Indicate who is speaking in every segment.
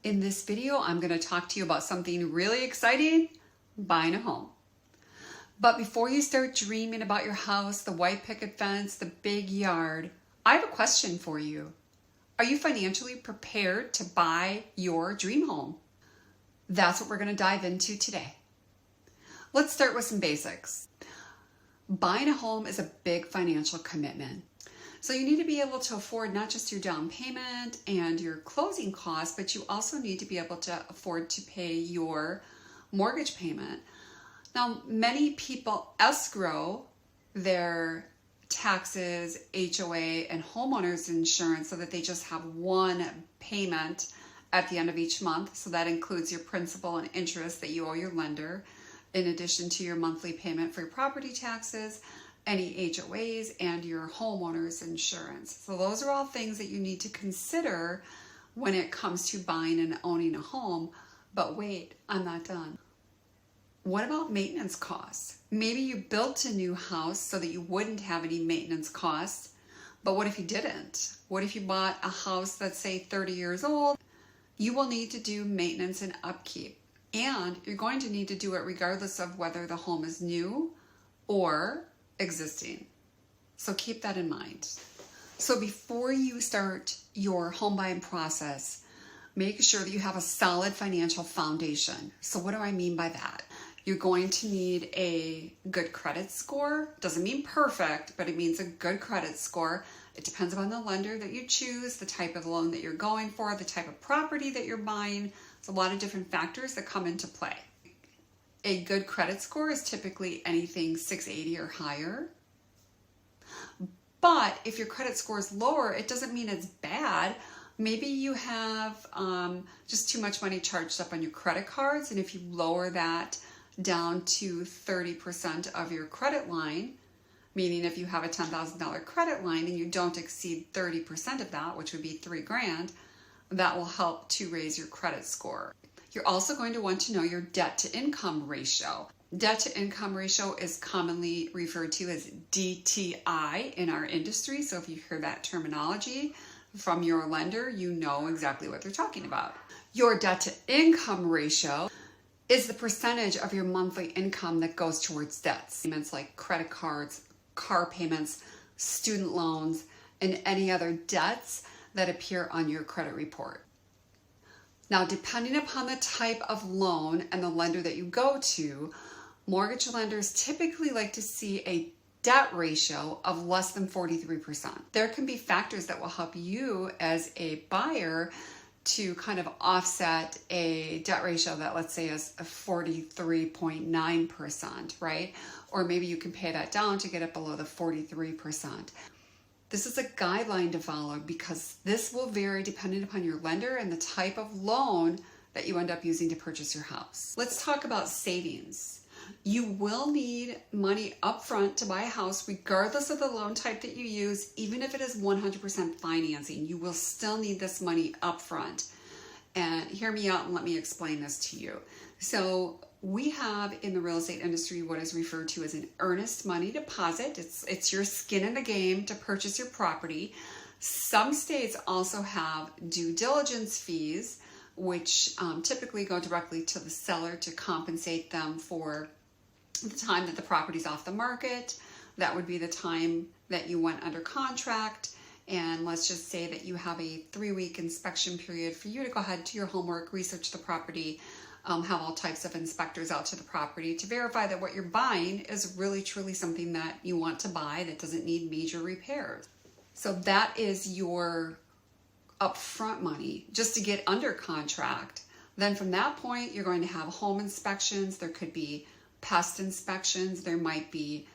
Speaker 1: In this video, I'm going to talk to you about something really exciting, buying a home. But before you start dreaming about your house, the white picket fence, the big yard, I have a question for you. Are you financially prepared to buy your dream home? That's what we're going to dive into today. Let's start with some basics. Buying a home is a big financial commitment. So you need to be able to afford not just your down payment and your closing costs, but you also need to be able to afford to pay your mortgage payment. Now, many people escrow their taxes, HOA, and homeowners insurance so that they just have one payment at the end of each month. So that includes your principal and interest that you owe your lender, in addition to your monthly payment for your property taxes, any HOAs, and your homeowner's insurance. So those are all things that you need to consider when it comes to buying and owning a home. But wait, I'm not done. What about maintenance costs? Maybe you built a new house so that you wouldn't have any maintenance costs, but what if you didn't? What if you bought a house that's, say, 30 years old? You will need to do maintenance and upkeep, and you're going to need to do it regardless of whether the home is new or existing. So keep that in mind. So before you start your home buying process, make sure that you have a solid financial foundation. So what do I mean by that? You're going to need a good credit score. Doesn't mean perfect, but it means a good credit score. It depends upon the lender that you choose, the type of loan that you're going for, the type of property that you're buying. There's a lot of different factors that come into play. A good credit score is typically anything 680 or higher. But if your credit score is lower, it doesn't mean it's bad. Maybe you have just too much money charged up on your credit cards, and if you lower that down to 30% of your credit line, meaning if you have a $10,000 credit line and you don't exceed 30% of that, which would be $3,000, that will help to raise your credit score. You're also going to want to know your debt to income ratio. Debt to income ratio is commonly referred to as DTI in our industry. So if you hear that terminology from your lender, you know exactly what they're talking about. Your debt to income ratio is the percentage of your monthly income that goes towards debts. Payments like credit cards, car payments, student loans, and any other debts that appear on your credit report. Now, depending upon the type of loan and the lender that you go to, mortgage lenders typically like to see a debt ratio of less than 43%. There can be factors that will help you as a buyer to kind of offset a debt ratio that, let's say, is 43.9%, right? Or maybe you can pay that down to get it below the 43%. This is a guideline to follow because this will vary depending upon your lender and the type of loan that you end up using to purchase your house. Let's talk about savings. You will need money upfront to buy a house regardless of the loan type that you use. Even if it is 100% financing, you will still need this money upfront. And hear me out and let me explain this to you. So we have in the real estate industry what is referred to as an earnest money deposit. It's your skin in the game to purchase your property. Some states also have due diligence fees, which typically go directly to the seller to compensate them for the time that the property's off the market. That would be the time that you went under contract. And let's just say that you have a 3-week inspection period for you to go ahead, do your homework, research the property, have all types of inspectors out to the property to verify that what you're buying is really truly something that you want to buy that doesn't need major repairs. So that is your upfront money just to get under contract. Then from that point, you're going to have home inspections. There could be pest inspections. There might be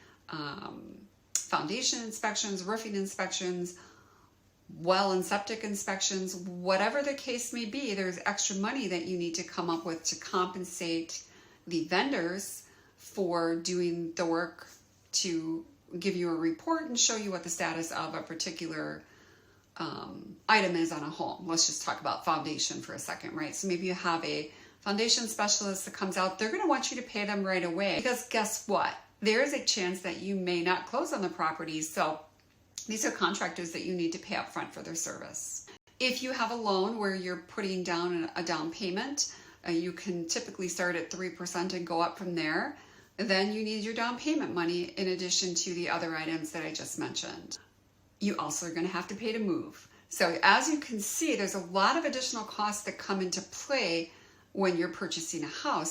Speaker 1: foundation inspections, roofing inspections, well and septic inspections. Whatever the case may be, there's extra money that you need to come up with to compensate the vendors for doing the work to give you a report and show you what the status of a particular item is on a home. Let's just talk about foundation for a second, right? So maybe you have a foundation specialist that comes out. They're going to want you to pay them right away because guess what? There is a chance that you may not close on the property. So these are contractors that you need to pay up front for their service. If you have a loan where you're putting down a down payment, you can typically start at 3% and go up from there. Then you need your down payment money in addition to the other items that I just mentioned. You also are going to have to pay to move. So as you can see, there's a lot of additional costs that come into play when you're purchasing a house.